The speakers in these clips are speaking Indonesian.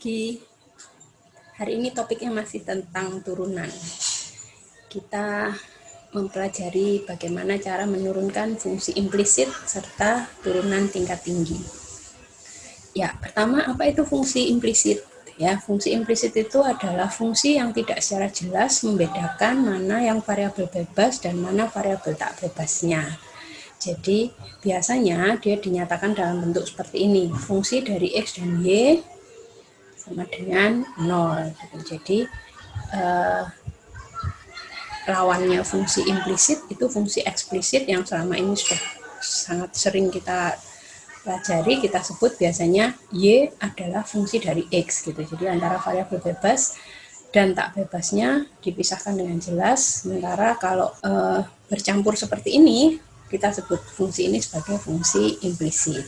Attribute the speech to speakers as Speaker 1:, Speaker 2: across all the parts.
Speaker 1: pagi. Hari ini topiknya masih tentang turunan. Kita mempelajari bagaimana cara menurunkan fungsi implisit serta turunan tingkat tinggi. Ya, pertama apa itu fungsi implisit? Ya, fungsi implisit itu adalah fungsi yang tidak secara jelas membedakan mana yang variabel bebas dan mana variabel tak bebasnya. Jadi, biasanya dia dinyatakan dalam bentuk seperti ini. Fungsi dari X dan Y sama dengan 0. Jadi, lawannya fungsi implisit itu fungsi eksplisit yang selama ini sudah sangat sering kita pelajari. Kita sebut biasanya Y adalah fungsi dari X gitu. Jadi antara variabel bebas dan tak bebasnya dipisahkan dengan jelas. Sementara kalau bercampur seperti ini, kita sebut fungsi ini sebagai fungsi implisit.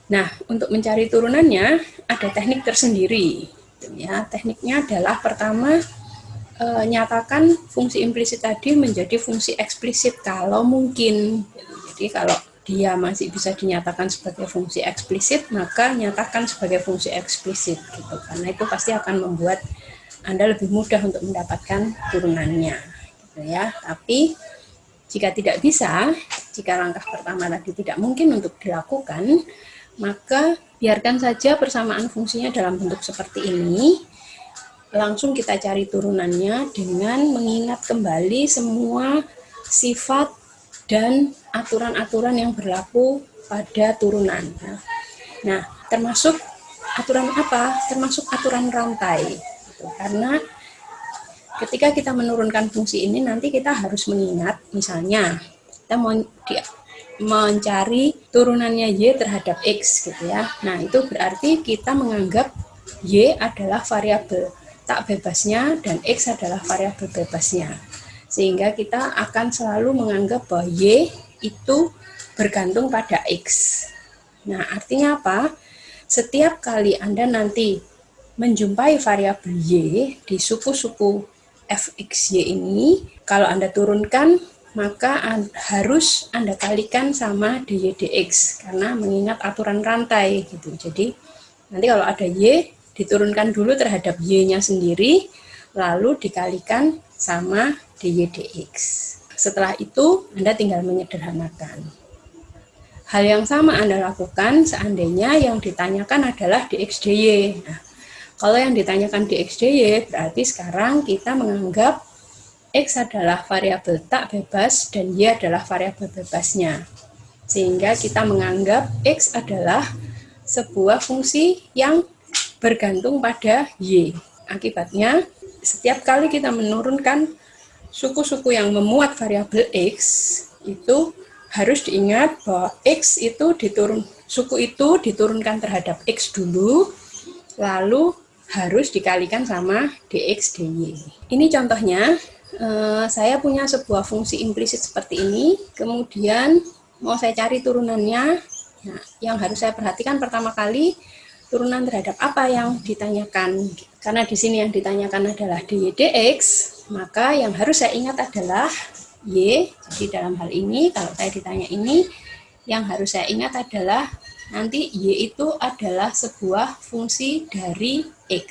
Speaker 1: Nah, untuk mencari turunannya ada teknik tersendiri. Ya, tekniknya adalah pertama, nyatakan fungsi implisit tadi menjadi fungsi eksplisit kalau mungkin. Jadi kalau dia masih bisa dinyatakan sebagai fungsi eksplisit, maka nyatakan sebagai fungsi eksplisit gitu. Karena itu pasti akan membuat Anda lebih mudah untuk mendapatkan turunannya gitu ya. Tapi jika tidak bisa, jika langkah pertama tadi tidak mungkin untuk dilakukan, maka biarkan saja persamaan fungsinya dalam bentuk seperti ini. Langsung kita cari turunannya dengan mengingat kembali semua sifat dan aturan-aturan yang berlaku pada turunan. Nah, termasuk aturan apa? Termasuk aturan rantai. Karena ketika kita menurunkan fungsi ini, nanti kita harus mengingat, misalnya kita mau mencari turunannya Y terhadap X gitu ya. Nah, itu berarti kita menganggap Y adalah variabel tak bebasnya dan X adalah variabel bebasnya. Sehingga kita akan selalu menganggap bahwa Y itu bergantung pada X. Nah, artinya apa? Setiap kali Anda nanti menjumpai variabel Y di suku-suku fxy ini, kalau Anda turunkan, maka harus Anda kalikan sama dy dx, karena mengingat aturan rantai gitu. Jadi nanti kalau ada Y, diturunkan dulu terhadap Y-nya sendiri, lalu dikalikan sama dy dx. Setelah itu Anda tinggal menyederhanakan. Hal yang sama Anda lakukan seandainya yang ditanyakan adalah dx dy. Nah, kalau yang ditanyakan dx dy, berarti sekarang kita menganggap X adalah variabel tak bebas dan Y adalah variabel bebasnya. Sehingga kita menganggap X adalah sebuah fungsi yang bergantung pada Y. Akibatnya, setiap kali kita menurunkan suku-suku yang memuat variabel X, itu harus diingat bahwa X itu suku itu diturunkan terhadap X dulu, lalu harus dikalikan sama dx dy. Ini contohnya, saya punya sebuah fungsi implisit seperti ini, kemudian mau saya cari turunannya. Nah, yang harus saya perhatikan pertama kali, turunan terhadap apa yang ditanyakan. Karena di sini yang ditanyakan adalah dy dx, maka yang harus saya ingat adalah y. Jadi dalam hal ini, kalau saya ditanya ini, yang harus saya ingat adalah nanti Y itu adalah sebuah fungsi dari X.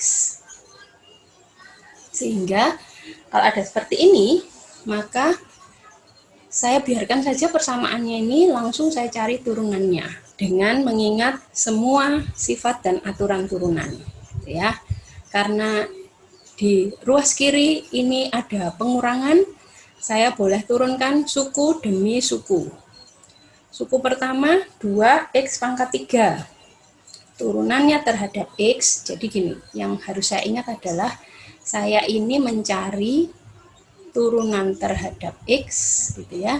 Speaker 1: Sehingga kalau ada seperti ini, maka saya biarkan saja persamaannya ini, langsung saya cari turunannya dengan mengingat semua sifat dan aturan turunan. Ya, karena di ruas kiri ini ada pengurangan, saya boleh turunkan suku demi suku. Suku pertama 2x pangkat 3. Turunannya terhadap X, jadi gini, yang harus saya ingat adalah saya ini mencari turunan terhadap X gitu ya,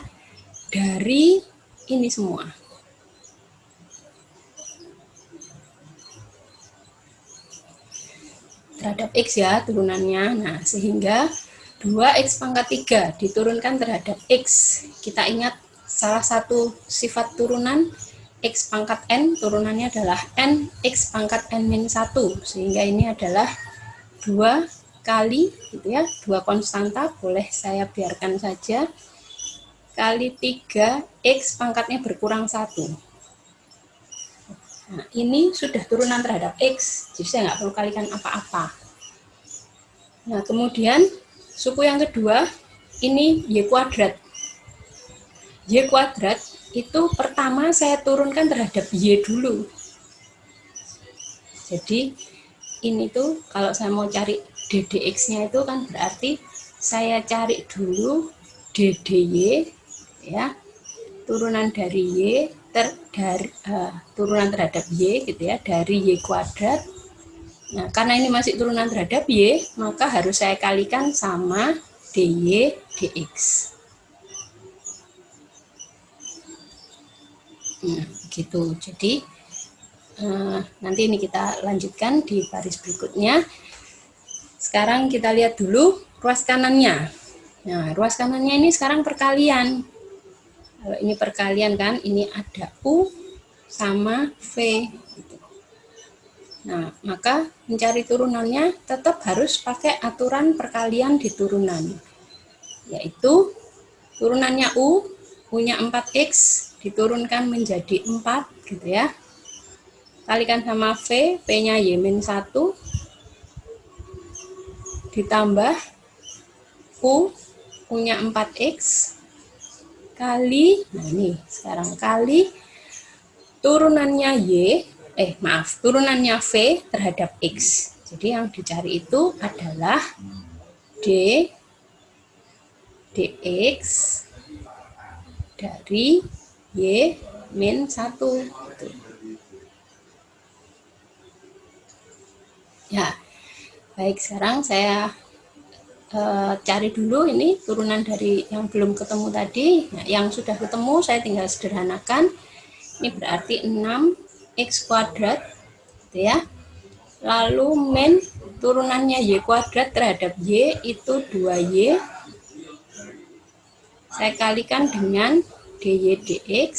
Speaker 1: dari ini semua. Terhadap X ya turunannya. Nah, sehingga 2x pangkat 3 diturunkan terhadap X. Kita ingat salah satu sifat turunan X pangkat N, turunannya adalah N X pangkat N-1, sehingga ini adalah 2 kali gitu ya, 2 konstanta, boleh saya biarkan saja, kali 3 X pangkatnya berkurang 1. Nah, ini sudah turunan terhadap X, jadi saya nggak perlu kalikan apa-apa. Nah, kemudian suku yang kedua, ini Y kuadrat. Y kuadrat itu pertama saya turunkan terhadap Y dulu. Jadi ini tuh kalau saya mau cari DDX-nya itu kan berarti saya cari dulu DDY ya, turunan dari Y turunan terhadap Y gitu ya, dari Y kuadrat. Nah, karena ini masih turunan terhadap Y, maka harus saya kalikan sama DY dx. Nah, gitu. Jadi nanti ini kita lanjutkan di baris berikutnya. Sekarang kita lihat dulu ruas kanannya. Nah, ruas kanannya ini sekarang perkalian. Kalau ini perkalian kan, ini ada U sama V. Nah, maka mencari turunannya tetap harus pakai aturan perkalian di turunan. Yaitu turunannya U, U-nya 4X, diturunkan menjadi 4, gitu ya. Kalikan sama V, P-nya Y-1, ditambah U, U-nya 4X, kali, nah ini sekarang kali turunannya turunannya V terhadap X. Jadi yang dicari itu adalah D dx dari Y-1. Ya, baik, sekarang saya cari dulu ini turunan dari yang belum ketemu tadi. Nah, yang sudah ketemu saya tinggal sederhanakan. Ini berarti 6x kuadrat gitu ya. Lalu min turunannya Y kuadrat terhadap Y itu 2Y. Saya kalikan dengan dy dx.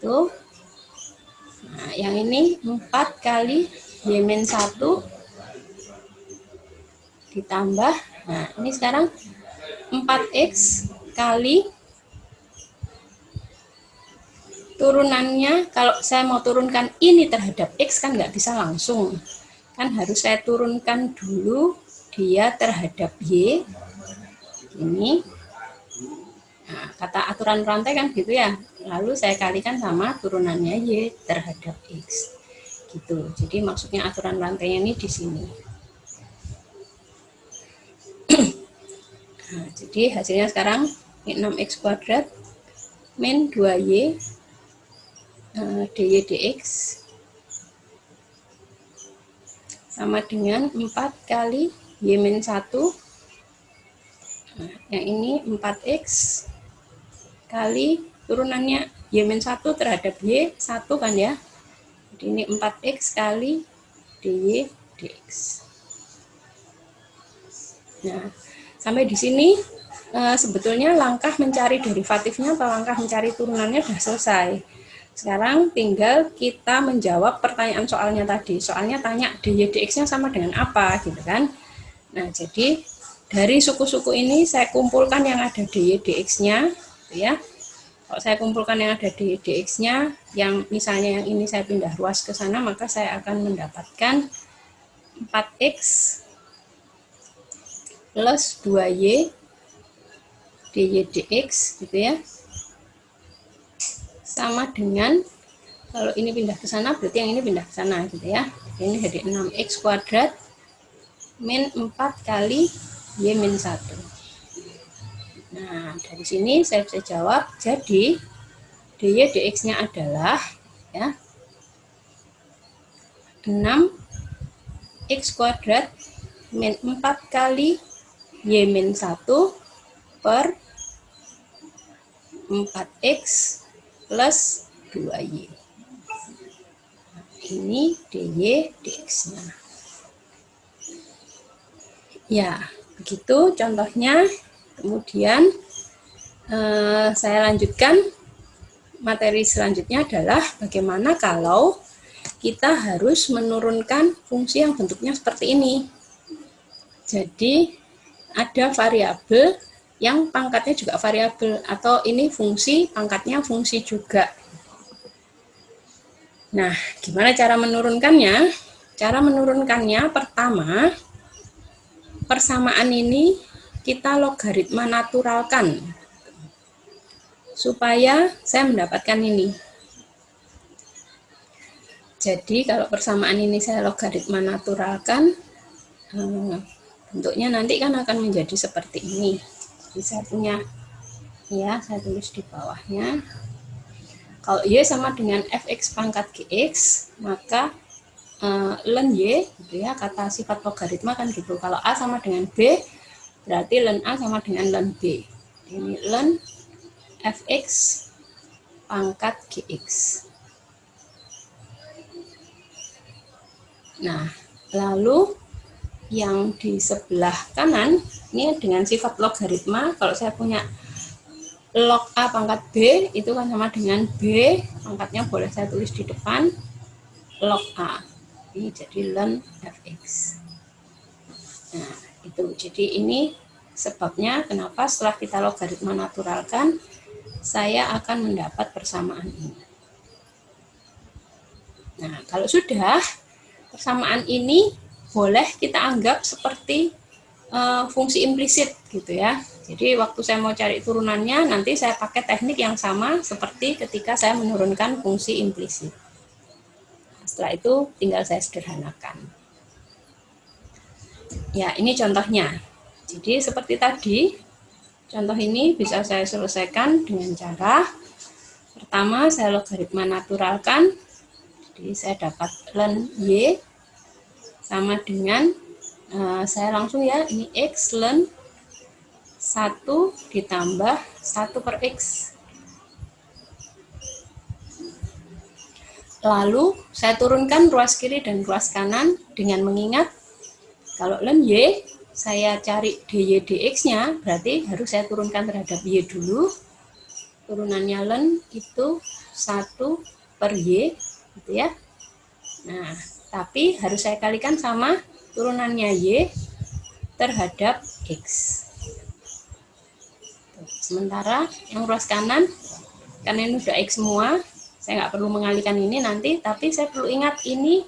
Speaker 1: Tuh. Nah, yang ini 4 kali Y-1 ditambah, nah ini sekarang 4x kali turunannya. Kalau saya mau turunkan ini terhadap X kan nggak bisa langsung, kan harus saya turunkan dulu dia terhadap Y ini. Nah, kata aturan rantai kan gitu ya, lalu saya kalikan sama turunannya Y terhadap X gitu. Jadi maksudnya aturan rantainya ini di sini. Nah, jadi hasilnya sekarang 6x kuadrat min 2y dy dx sama dengan 4 kali Y-1. Nah, yang ini 4x kali turunannya Y-1 terhadap Y1 kan ya. Jadi ini 4x kali dy dx. Nah, sampai di sini sebetulnya langkah mencari derivatifnya atau langkah mencari turunannya sudah selesai. Sekarang tinggal kita menjawab pertanyaan soalnya tadi. Soalnya tanya dy dx-nya sama dengan apa gitu kan. Nah, jadi dari suku-suku ini saya kumpulkan yang ada dy dx-nya gitu ya. Kalau saya kumpulkan yang ada dy dx-nya, yang misalnya yang ini saya pindah ruas ke sana, maka saya akan mendapatkan 4x plus 2y dy dx gitu ya, sama dengan, kalau ini pindah ke sana berarti yang ini pindah ke sana gitu ya. Ini jadi 6x kuadrat min 4 kali Y-1. Nah, dari sini saya bisa jawab, jadi dy dx-nya adalah ya 6x kuadrat min 4 kali Y-1 per 4x plus 2y. Ini dy dx-nya. Ya, begitu contohnya. Kemudian saya lanjutkan, materi selanjutnya adalah bagaimana kalau kita harus menurunkan fungsi yang bentuknya seperti ini. Jadi ada variabel yang pangkatnya juga variabel, atau ini fungsi pangkatnya fungsi juga. Nah, gimana cara menurunkannya? Cara menurunkannya pertama, persamaan ini kita logaritma naturalkan supaya saya mendapatkan ini. Jadi kalau persamaan ini saya logaritma naturalkan, bentuknya nanti kan akan menjadi seperti ini. Jadi saya punya, ya saya tulis di bawahnya. Kalau Y sama dengan fx pangkat gx, maka ln Y, gitu ya, kata sifat logaritma kan gitu. Kalau A sama dengan B, berarti ln A sama dengan ln B. Ini ln fx pangkat gx. Nah, lalu yang di sebelah kanan, ini dengan sifat logaritma, kalau saya punya log A pangkat B, itu kan sama dengan B, pangkatnya boleh saya tulis di depan, log A. Ini jadi ln fx. Nah, itu. Jadi ini sebabnya kenapa setelah kita logaritma naturalkan, saya akan mendapat persamaan ini. Nah, kalau sudah, persamaan ini boleh kita anggap seperti fungsi implisit gitu ya. Jadi waktu saya mau cari turunannya, nanti saya pakai teknik yang sama seperti ketika saya menurunkan fungsi implisit. Setelah itu tinggal saya sederhanakan. Ya, ini contohnya. Jadi seperti tadi, contoh ini bisa saya selesaikan dengan cara pertama saya logaritma naturalkan. Jadi saya dapat ln Y sama dengan saya langsung ya, ini X ln 1 ditambah 1 per X. Lalu saya turunkan ruas kiri dan ruas kanan dengan mengingat kalau ln Y saya cari dy dx-nya, berarti harus saya turunkan terhadap Y dulu. Turunannya ln itu 1 per Y, gitu ya. Nah, tapi harus saya kalikan sama turunannya Y terhadap X. Sementara yang ruas kanan, karena ini udah X semua, saya nggak perlu mengalikan ini nanti, tapi saya perlu ingat ini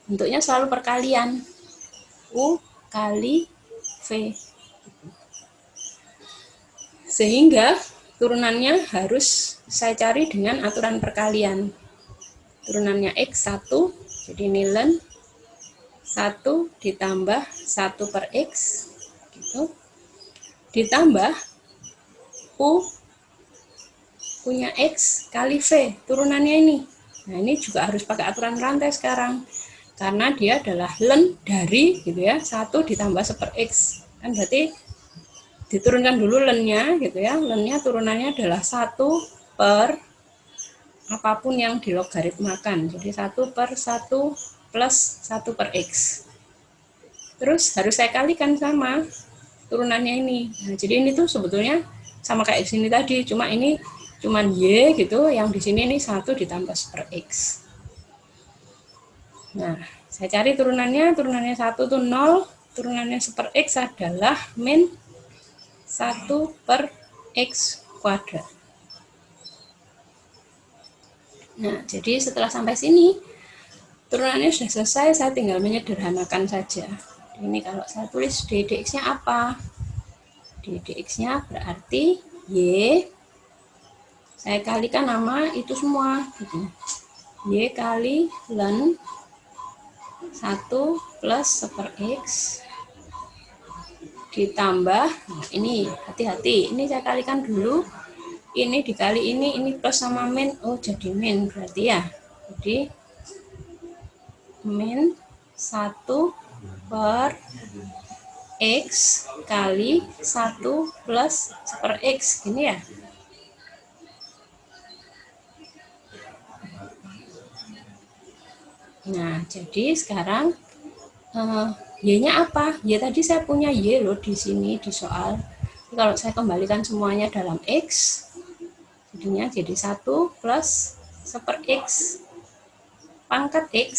Speaker 1: bentuknya selalu perkalian. U kali V. Sehingga turunannya harus saya cari dengan aturan perkalian. Turunannya X1, jadi ini ln 1 ditambah 1 per X, gitu. Ditambah U punya X kali V, turunannya ini. Nah, ini juga harus pakai aturan rantai sekarang. Karena dia adalah ln dari, gitu ya, 1 ditambah 1 per X. Kan berarti diturunkan dulu ln-nya, gitu ya. Ln-nya turunannya adalah 1 per apapun yang dilogaritmakan. Jadi 1 per 1 plus 1 per X. Terus harus saya kalikan sama turunannya ini. Nah, jadi ini tuh sebetulnya sama kayak di sini tadi, cuma ini cuman Y gitu, yang di sini ini 1 ditambah 1 per X. Nah, saya cari turunannya 1 tuh 0, turunannya 1 per X adalah min 1 per X kuadrat. Nah, jadi setelah sampai sini, turunannya sudah selesai, saya tinggal menyederhanakan saja. Ini kalau saya tulis ddx-nya apa? ddx-nya berarti Y, saya kalikan nama itu semua, gitu. Y kali ln 1 plus 1 per X ditambah, nah ini hati-hati, ini saya kalikan dulu, ini dikali ini plus sama min, oh jadi min berarti ya, jadi min 1 per X kali 1 plus 1 per X, gini ya. Nah, jadi sekarang Y-nya apa? Y tadi saya punya Y loh di sini di soal. Kalau saya kembalikan semuanya dalam X, jadinya jadi 1 plus 1 per X pangkat X,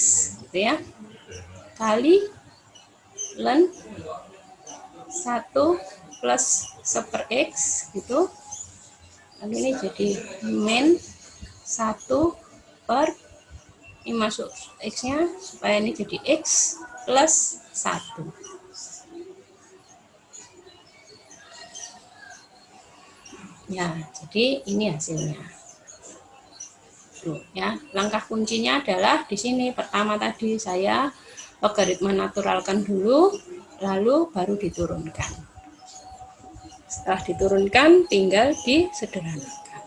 Speaker 1: gitu ya, kali ln 1 plus 1 per X, gitu. Lalu ini jadi min 1 per Ini masuk X-nya supaya ini jadi X plus 1. Ya, jadi ini hasilnya. Tuh, ya, langkah kuncinya adalah di sini. Pertama tadi saya logaritma naturalkan dulu, lalu baru diturunkan. Setelah diturunkan, tinggal disederhanakan.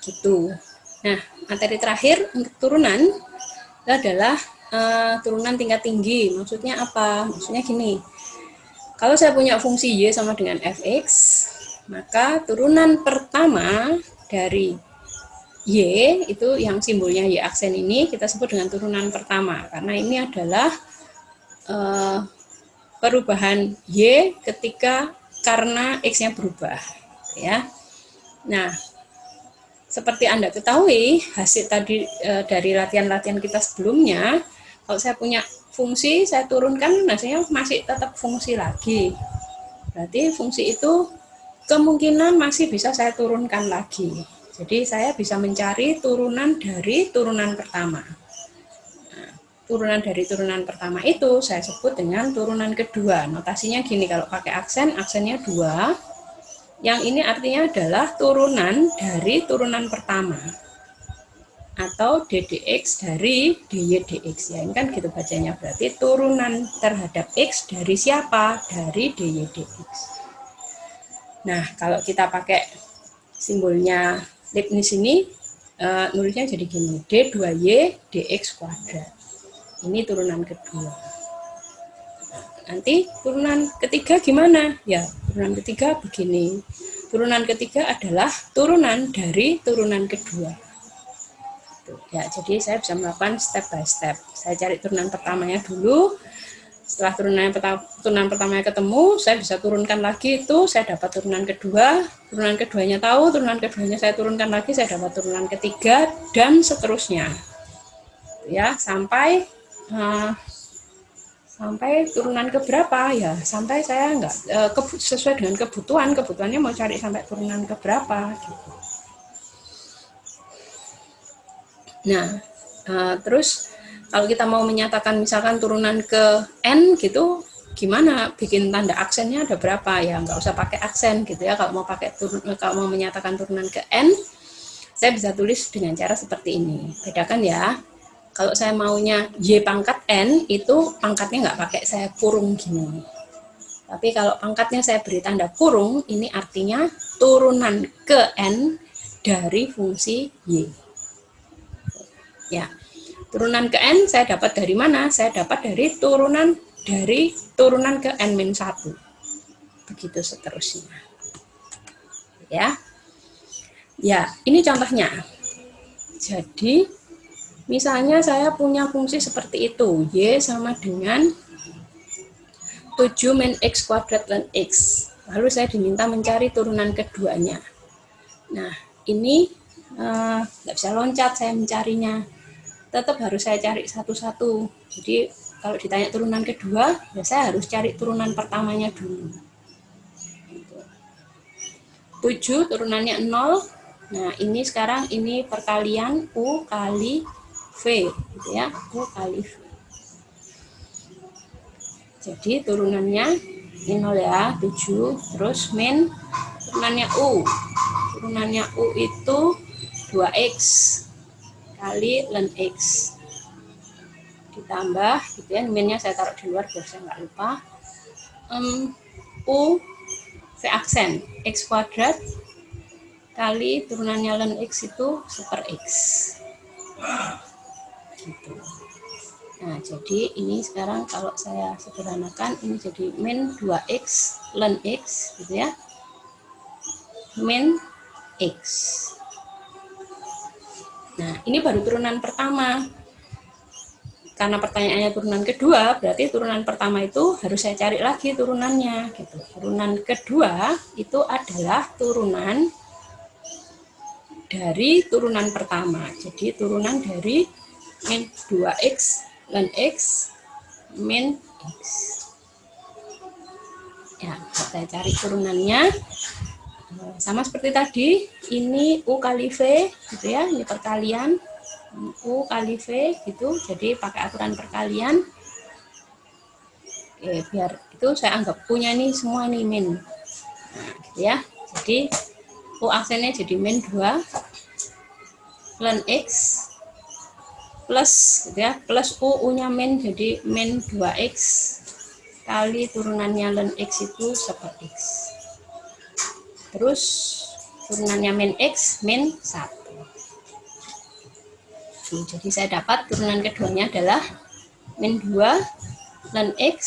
Speaker 1: Gitu. Nah, materi terakhir untuk turunan adalah turunan tingkat tinggi. Maksudnya apa? Maksudnya gini. Kalau saya punya fungsi Y sama dengan fx, maka turunan pertama dari Y itu yang simbolnya Y aksen ini kita sebut dengan turunan pertama. Karena ini adalah perubahan Y ketika karena X-nya berubah. Ya. Nah, seperti Anda ketahui, hasil tadi dari latihan-latihan kita sebelumnya, kalau saya punya fungsi, saya turunkan, hasilnya masih tetap fungsi lagi. Berarti fungsi itu kemungkinan masih bisa saya turunkan lagi. Jadi saya bisa mencari turunan dari turunan pertama. Nah, turunan dari turunan pertama itu saya sebut dengan turunan kedua. Notasinya gini, kalau pakai aksen, aksennya 2. Yang ini artinya adalah turunan dari turunan pertama. Atau ddx dari dy dx, ya ini kan gitu bacanya, berarti turunan terhadap x dari siapa? Dari dy dx. Nah, kalau kita pakai simbolnya Leibniz ini, nulisnya jadi gini, d2y dx kuadrat. Ini turunan kedua. Nanti turunan ketiga gimana? Ya, turunan ketiga begini. Turunan ketiga adalah turunan dari turunan kedua. Ya, jadi saya bisa melakukan step by step. Saya cari turunan pertamanya dulu. Setelah turunan pertamanya ketemu, saya bisa turunkan lagi itu, saya dapat turunan kedua. Turunan keduanya tahu, turunan keduanya saya turunkan lagi, saya dapat turunan ketiga, dan seterusnya. Ya, sampai turunan keberapa ya? Sampai saya enggak sesuai dengan kebutuhannya mau cari sampai turunan keberapa gitu. Nah, terus kalau kita mau menyatakan misalkan turunan ke n gitu, gimana bikin tanda aksennya ada berapa ya? Nggak usah pakai aksen gitu ya. Kalau mau menyatakan turunan ke n, saya bisa tulis dengan cara seperti ini. Bedakan ya. Kalau saya maunya y pangkat n, itu pangkatnya nggak pakai saya kurung gini. Tapi kalau pangkatnya saya beri tanda kurung, ini artinya turunan ke n dari fungsi y. Ya, turunan ke n saya dapat dari mana? Saya dapat dari turunan ke n-1. Begitu seterusnya. Ya. Ya, ini contohnya. Jadi, misalnya saya punya fungsi seperti itu. Y sama dengan 7 min x kuadrat ln x. Lalu saya diminta mencari turunan keduanya. Nah, ini nggak bisa loncat saya mencarinya. Tetap harus saya cari satu-satu. Jadi kalau ditanya turunan kedua, ya saya harus cari turunan pertamanya dulu. 7 turunannya 0. Nah, ini sekarang ini perkalian U kali V, gitu ya. U kali V. Jadi turunannya ini 0 ya, 7, terus min turunannya U. Turunannya U itu 2x kali ln x ditambah gitu ya, minnya saya taruh di luar biar saya nggak lupa, U V aksen x kuadrat kali turunannya ln x itu super x gitu. Nah, jadi ini sekarang kalau saya sederhanakan ini jadi min 2x ln x gitu ya, min x. Nah, ini baru turunan pertama. Karena pertanyaannya turunan kedua, berarti turunan pertama itu harus saya cari lagi turunannya. Gitu. Turunan kedua itu adalah turunan dari turunan pertama. Jadi turunan dari min 2x ln x min x. Ya, saya cari turunannya. Sama seperti tadi, ini U kali V gitu ya, ini perkalian U kali V gitu, jadi pakai aturan perkalian. Oke, biar itu saya anggap punya nih semua nih min, nah, gitu ya. Jadi U aksennya jadi min 2 ln X plus gitu ya, plus U nya min jadi min 2X kali turunannya ln X itu super X, terus turunannya min X min 1. Jadi saya dapat turunan keduanya adalah min 2 ln X,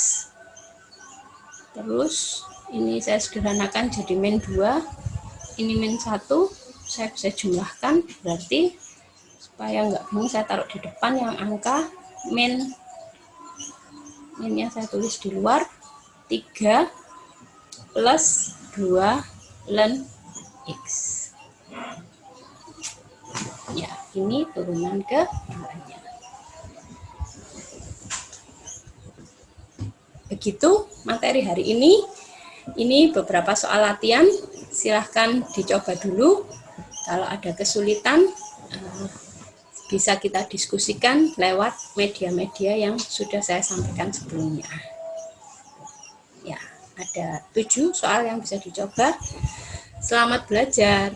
Speaker 1: terus ini saya sederhanakan jadi min 2, ini min 1, saya bisa jumlahkan, berarti supaya nggak bingung saya taruh di depan yang angka minnya saya tulis di luar, 3 plus 2 ln X. Ya, ini turunan keduanya. Begitu materi hari ini. Ini beberapa soal latihan, silahkan dicoba dulu. Kalau ada kesulitan, bisa kita diskusikan lewat media-media yang sudah saya sampaikan sebelumnya. Ya, ada 7 soal yang bisa dicoba. Selamat belajar.